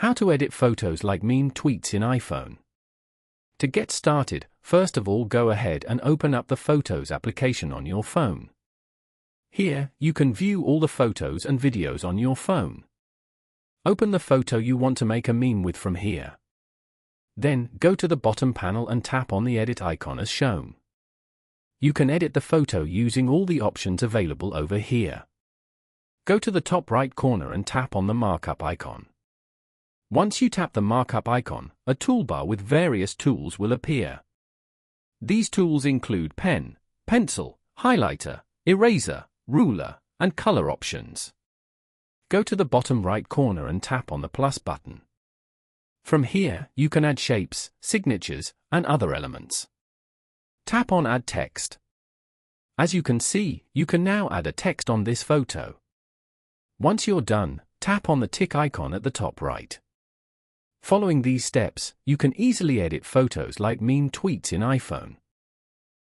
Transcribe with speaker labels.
Speaker 1: How to edit photos like meme tweets in iPhone. To get started, first of all go ahead and open up the Photos application on your phone. Here, you can view all the photos and videos on your phone. Open the photo you want to make a meme with from here. Then, go to the bottom panel and tap on the edit icon as shown. You can edit the photo using all the options available over here. Go to the top right corner and tap on the markup icon. Once you tap the markup icon, a toolbar with various tools will appear. These tools include pen, pencil, highlighter, eraser, ruler, and color options. Go to the bottom right corner and tap on the plus button. From here, you can add shapes, signatures, and other elements. Tap on Add Text. As you can see, you can now add a text on this photo. Once you're done, tap on the tick icon at the top right. Following these steps, you can easily edit photos like meme tweets in iPhone.